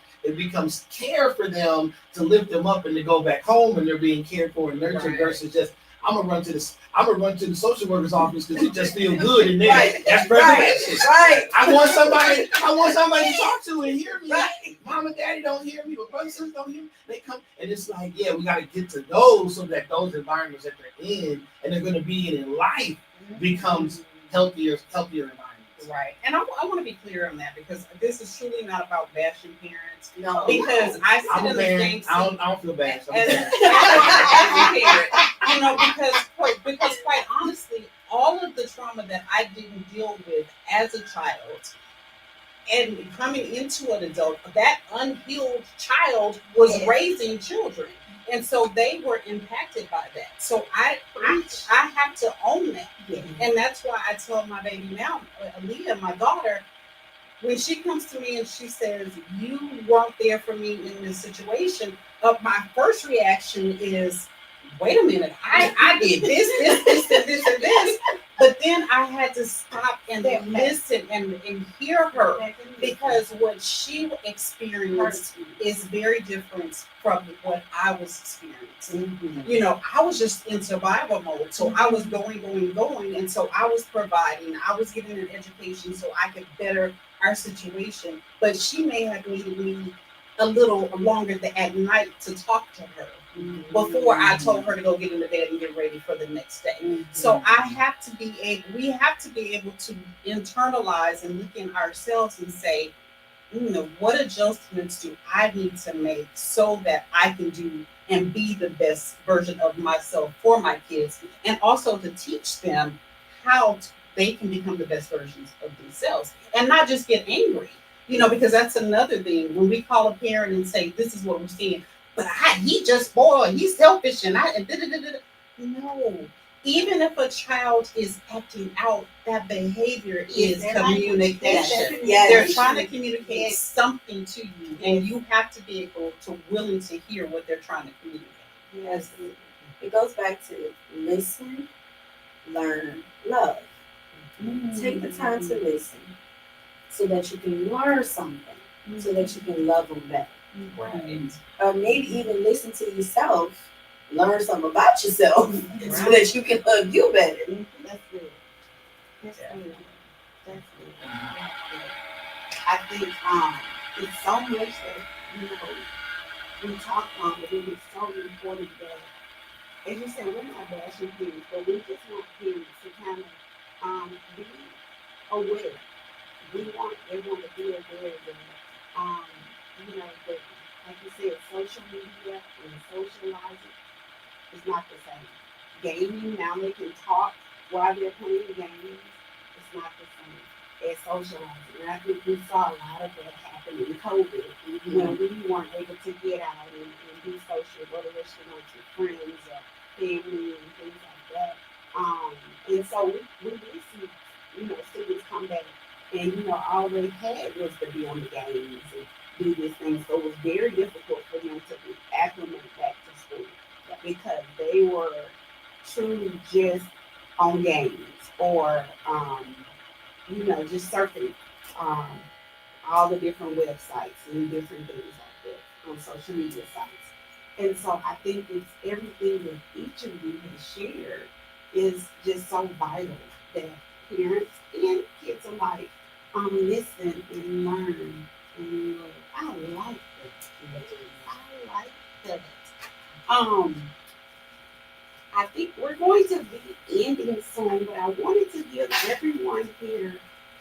care for them to lift them up and to go back home and they're being cared for and nurtured versus just I'm gonna run to the social worker's office because it just feels good in there. Right. That's preservation. Right. I want somebody to talk to and hear me. Right. Mom and daddy don't hear me, but brothers and sisters don't hear me. They come and it's like, we gotta get to those so that those environments that they're in and they're gonna be in life becomes healthier environments. Right. And I want to be clear on that, because this is truly not about bashing parents. No. Because I sit I'm a in the parent. same seat I don't feel bad. So I'm a as parent. a parent. You know, because quite honestly, all of the trauma that I didn't deal with as a child and coming into an adult, that unhealed child was Yes. raising children. And so they were impacted by that. So I have to own that. Yes. And that's why I tell my baby now, Aaliyah, my daughter, when she comes to me and she says, you weren't there for me in this situation, my first reaction is, wait a minute, I did this, and this. But then I had to stop and listen and hear her, because what she experienced is very different from what I was experiencing. Mm-hmm. You know, I was just in survival mode. So I was going. And so I was providing, I was giving an education so I could better our situation. But she may have needed me a little longer at night to talk to her before I told her to go get into bed and get ready for the next day. Mm-hmm. So we have to be able to internalize and look in ourselves and say, what adjustments do I need to make so that I can do and be the best version of myself for my kids, and also to teach them how they can become the best versions of themselves and not just get angry, because that's another thing. When we call a parent and say, this is what we're seeing, but he just spoiled, he's selfish, and no. Even if a child is acting out, that behavior is communication. Yes. They're trying to communicate something to you, and you have to be able to willing to hear what they're trying to communicate. Yes. It goes back to listen, learn, love. Take the time to listen so that you can learn something, so that you can love them better. Right. Or maybe even listen to yourself, learn something about yourself, so that you can love you better. That's good. That's good. That's good. I think it's so much that we talk on, but it is so important that, as you said, we're not bashing parents, but we just want parents to kind of be aware. We want everyone to be aware that that, like you said, social media and socializing is not the same. Gaming, now they can talk while they're playing games. It's not the same as socializing. And I think we saw a lot of that happen in COVID when we weren't able to get out and be social, go to restaurants with friends or family and things like that. And so we did see, students come back and, all they had was to be on the games and do these things. So it was very difficult for them to be acclimated back to school because they were truly just on games or, just surfing all the different websites and different things like that on social media sites. And so I think it's everything that each of you has shared is just so vital that parents and kids alike listen and learn and look. I like that. I like that. I think we're going to be ending soon, but I wanted to give everyone here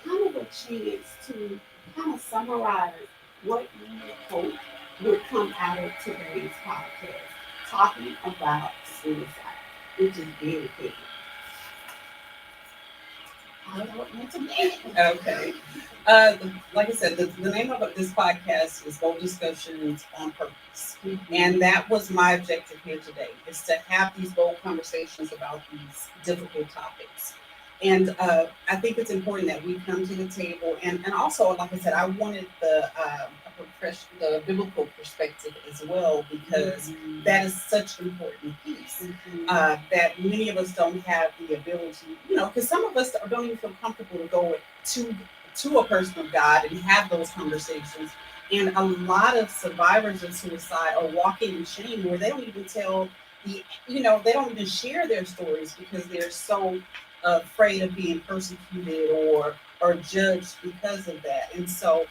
kind of a chance to kind of summarize what you hope would come out of today's podcast, talking about suicide, which is very big. I don't want to begin. Okay. Like I said, the name of this podcast is Bold Discussions on Purpose. And that was my objective here today, is to have these bold conversations about these difficult topics. And I think it's important that we come to the table. And also, like I said, I wanted the biblical perspective as well, because that is such an important piece that many of us don't have the ability, because some of us don't even feel comfortable to go to a person of God and have those conversations. And a lot of survivors of suicide are walking in shame where they don't even tell they don't even share their stories because they're so afraid of being persecuted or judged because of that. And so,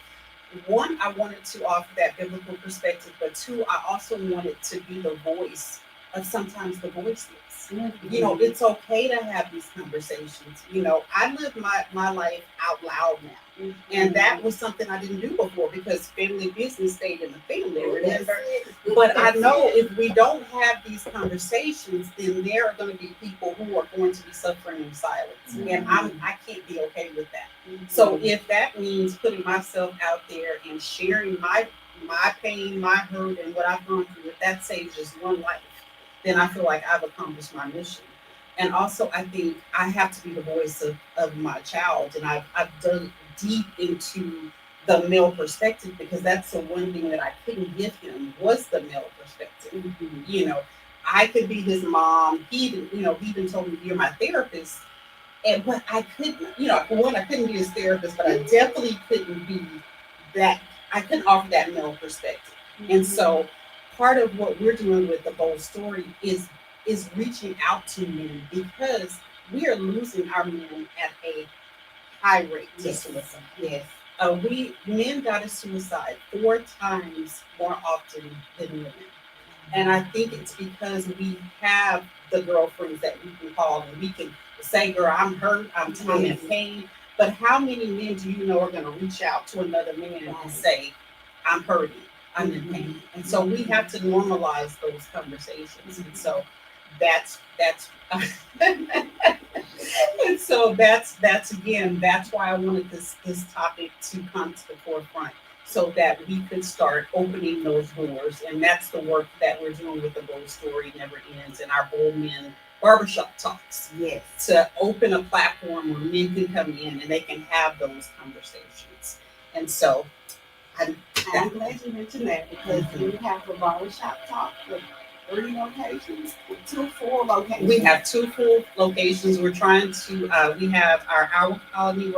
one, I wanted to offer that biblical perspective, but two, I also wanted to be the voice of sometimes the voiceless. You know, it's okay to have these conversations. You know, I live my life out loud now. And that was something I didn't do before because family business stayed in the family, remember? But I know if we don't have these conversations, then there are going to be people who are going to be suffering in silence. And I can't be okay with that. So if that means putting myself out there and sharing my pain, my hurt, and what I've gone through, if that saves just one life, then I feel like I've accomplished my mission. And also, I think I have to be the voice of my child. And I've dug deep into the male perspective because that's the one thing that I couldn't give him was the male perspective. You know, I could be his mom. He even told me, "You're my therapist." But I couldn't, you know, for one, I couldn't be his therapist, but I definitely couldn't be that. I couldn't offer that male perspective. And so part of what we're doing with the Bold Story is reaching out to men because we are losing our men at a high rate to suicide. Yes. Men die to suicide 4 times more often than women. And I think it's because we have the girlfriends that we can call and we can say, "Girl, I'm hurt, I'm in pain." But how many men do you know are going to reach out to another man and say, "I'm hurting, I'm in pain"? And so we have to normalize those conversations. And so that's and so that's again, that's why I wanted this topic to come to the forefront so that we could start opening those doors. And that's the work that we're doing with the Bold Story Never Ends and our Bold Men Barbershop Talks. Yes. To open a platform where men can come in and they can have those conversations. And so I'm glad you mentioned that because we have the barbershop talk with 3 locations, 2 full locations. We have 2 full locations. We're trying to, we have our Colony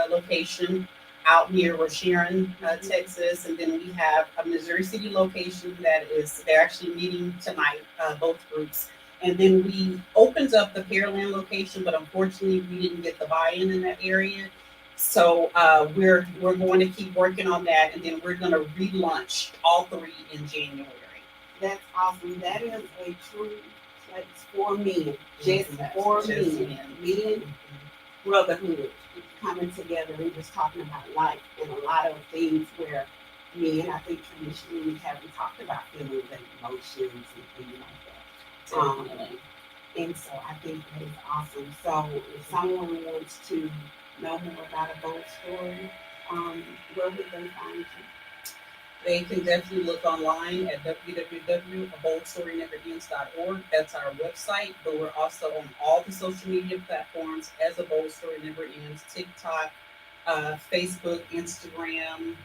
location out near Rashan, Texas. And then we have a Missouri City location they're actually meeting tonight, both groups. And then we opened up the Pearland location, but unfortunately we didn't get the buy-in in that area. So we're going to keep working on that, and then we're going to relaunch all 3 in January. That's awesome. That is a true place for men, just for men. Men, brotherhood, coming together and just talking about life and a lot of things where men, I think traditionally we haven't talked about feelings and emotions and things like that. And so I think that is awesome. So if someone wants to know more about a Bold Story, where would they find you? They can definitely look online at www.aboldstoryneverends.org. That's our website, but we're also on all the social media platforms as A Bold Story Never Ends: TikTok, Facebook, Instagram,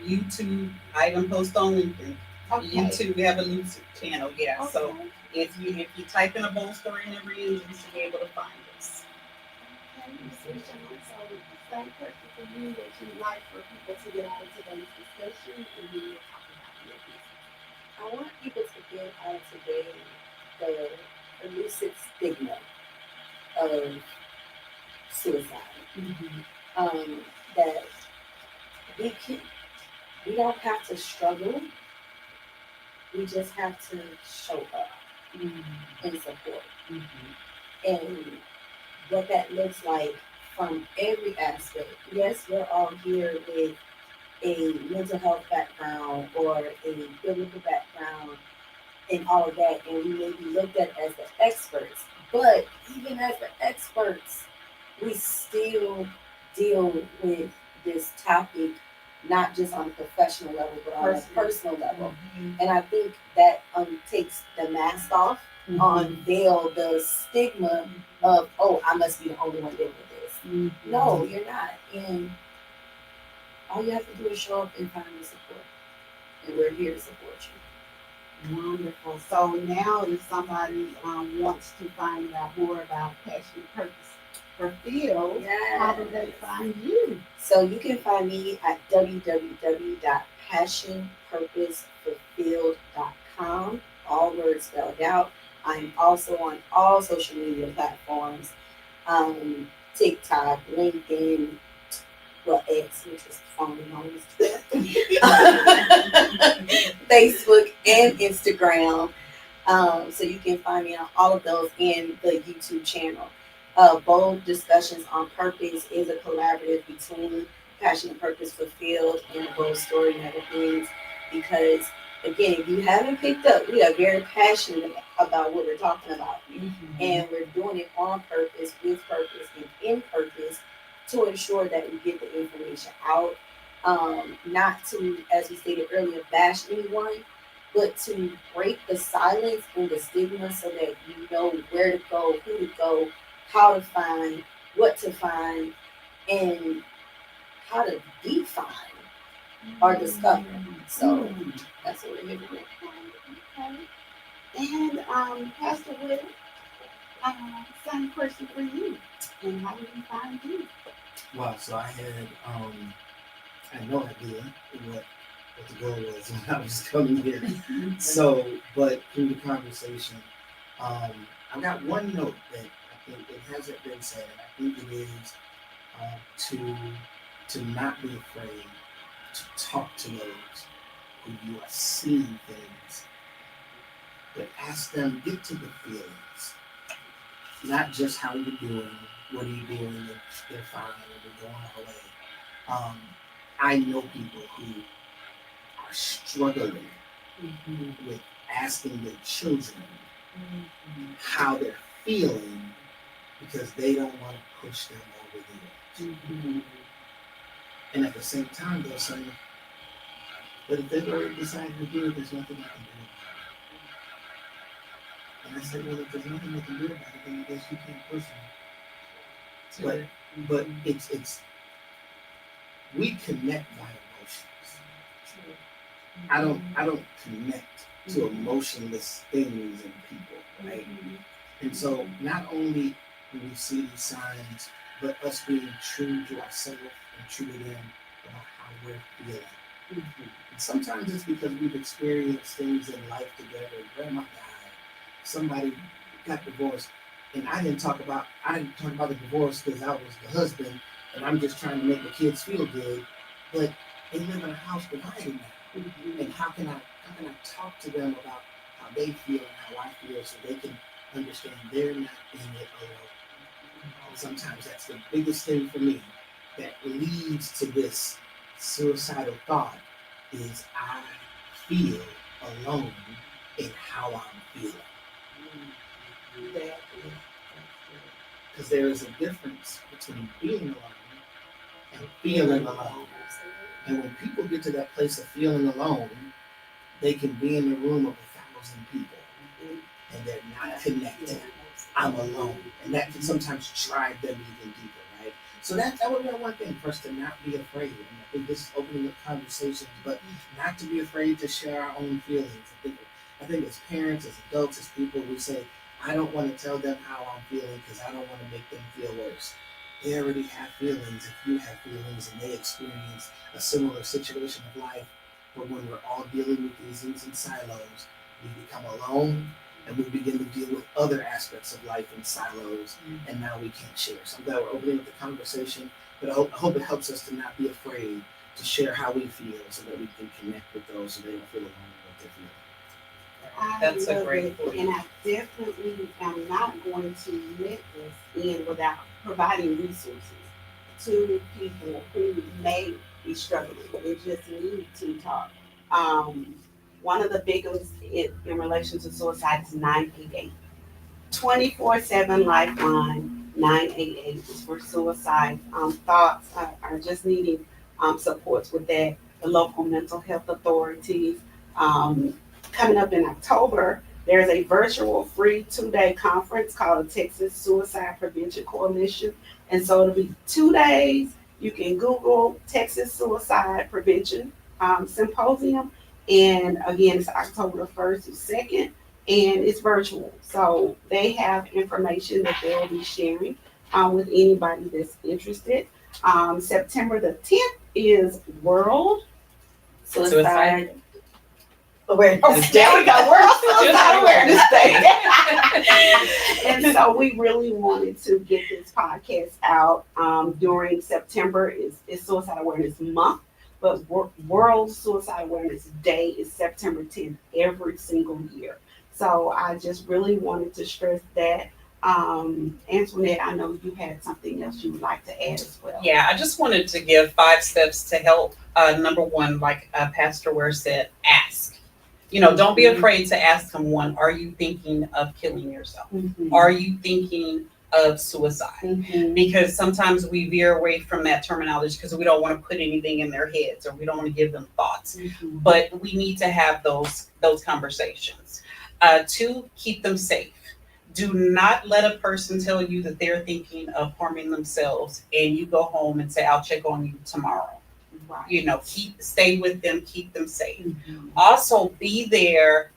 YouTube. I even post on LinkedIn. Okay. YouTube, we have a YouTube channel, yeah. Okay. So if you type in A Bold Story Never Ends, you should be able to find us. Okay, so same question for you that you'd like for people to get out of today's discussion, and then we'll talk about your business. I want people to get out of today the elusive stigma of suicide. That we don't have to struggle. We just have to show up and support. And what that looks like from every aspect. Yes, we're all here with a mental health background or a biblical background and all of that, and we may be looked at as the experts. But even as the experts, we still deal with this topic, not just on a professional level, but on a personal level. And I think that takes the mask off, unveil the stigma of, oh, I must be the only one dealing with this. No, you're not. And all you have to do is show up and find the support. And we're here to support you. Wonderful. So now if somebody wants to find out more about Passion, Purpose, Fulfilled, how do they find you? So you can find me at www.passionpurposefulfilled.com, all words spelled out. I'm also on all social media platforms, TikTok, LinkedIn, X, which is formerly known as Twitter, Facebook and Instagram. So you can find me on all of those and the YouTube channel. Bold Discussions on Purpose is a collaborative between Passion and Purpose Fulfilled and Bold Story Never Ends. Because again, if you haven't picked up, we are very passionate about what we're talking about. And we're doing it on purpose, with purpose, and in purpose to ensure that we get the information out. Not to, as we stated earlier, bash anyone, but to break the silence and the stigma so that you know where to go, who to go, how to find, what to find, and how to define or discover. So that's what we're here to do. Okay. And Pastor Will, same question for you. And how did you find you? Wow, so I had no idea what the goal was when I was coming here. So, but through the conversation, I got one note that I think it hasn't been said, and I think it is to not be afraid to talk to those who you are seeing things, but ask them, get to the feelings, not just how you're doing, what are you doing, and they're fine, and they're going all the way. I know people who are struggling with asking their children how they're feeling because they don't want to push them over the edge. And at the same time, they'll say, but if they've already decided to do it, there's nothing I can do about it. And I said, well, if there's nothing they can do about it, then I guess you can't push them. But it's we connect by emotions. I don't connect to emotionless things and people, right? And so not only do we see these signs, but us being true to ourselves and true to them about how we're feeling. And sometimes it's because we've experienced things in life together. Grandma died, somebody got divorced, and I didn't talk about the divorce because I was the husband and I'm just trying to make the kids feel good. But they live in a house divided now. And how can I talk to them about how they feel and how I feel so they can understand they're not in it alone. And sometimes that's the biggest thing for me that leads to this suicidal thought is I feel alone in how I'm feeling. Because there is a difference between being alone and feeling alone. And when people get to that place of feeling alone, they can be in a room of 1,000 people and they're not connected. I'm alone. And that can sometimes drive them even deeper, right? So that would be one thing for us to not be afraid. And I think this is opening up conversations, but not to be afraid to share our own feelings. I think as parents, as adults, as people, we say, I don't want to tell them how I'm feeling because I don't want to make them feel worse. They already have feelings if you have feelings and they experience a similar situation of life. But when we're all dealing with these things in silos, we become alone and we begin to deal with other aspects of life in silos, and now we can't share. So I'm glad we're opening up the conversation, but I hope it helps us to not be afraid to share how we feel so that we can connect with those so they don't feel alone in what they're feeling. That's a great point. And I definitely am not going to let this in without providing resources to people who may be struggling. They just need to talk. One of the biggest in relation to suicide is 988. 24/7 lifeline 988 is for suicide. Thoughts are just needing supports with that. The local mental health authorities. Coming up in October, there's a virtual free 2-day conference called the Texas Suicide Prevention Coalition. And so it'll be 2 days. You can Google Texas Suicide Prevention Symposium. And again, it's October 1st to 2nd, and it's virtual. So they have information that they'll be sharing with anybody that's interested. September the 10th is World Suicide Awareness Day. There we go. World Suicide Awareness Day. And so we really wanted to get this podcast out during September. Is Suicide Awareness Month, but World Suicide Awareness Day is September 10th every single year. So I just really wanted to stress that. Antwanette, I know you had something else you would like to add as well. Yeah, I just wanted to give 5 steps to help. Number one, like Pastor Ware said, ask. Don't be afraid to ask someone, are you thinking of killing yourself? Mhm. Are you thinking of suicide? Mhm. Because sometimes we veer away from that terminology because we don't want to put anything in their heads or we don't want to give them thoughts. Mhm. But we need to have those conversations. 2, keep them safe. Do not let a person tell you that they're thinking of harming themselves and you go home and say, I'll check on you tomorrow. Right. Stay with them, keep them safe. Mhm. Also be there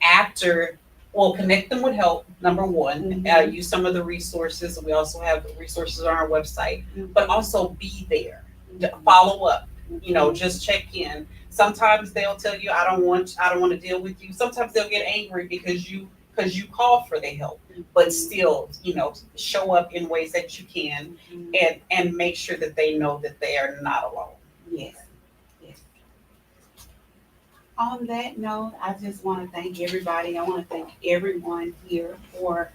after, connect them with help, number one. Mhm. Use some of the resources. We also have resources on our website, Mhm. but also be there. Mhm. Follow up, Mhm. just check in. Sometimes they'll tell you, I don't want to deal with you. Sometimes they'll get angry because you call for their help, but still, show up in ways that you can Mhm. and make sure that they know that they are not alone. Yes. Yes. On that note, I just want to thank everybody. I want to thank everyone here for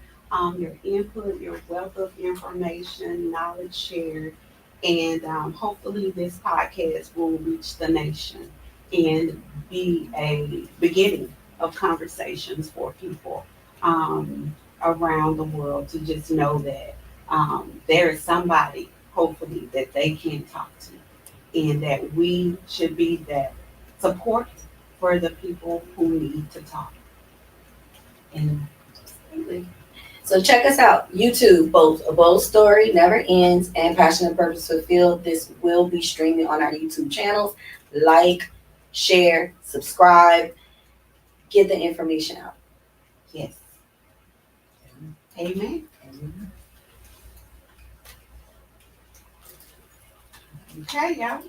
your input, your wealth of information, knowledge shared, and hopefully this podcast will reach the nation and be a beginning of conversations for people around the world to just know that there is somebody, hopefully, that they can talk to, and that we should be that support for the people who need to talk. And So check us out, YouTube, both A Bold Story Never Ends and Passion and Purpose Fulfilled. This will be streaming on our YouTube channels. Like, share, subscribe, get the information out. yes, amen. Okay, y'all.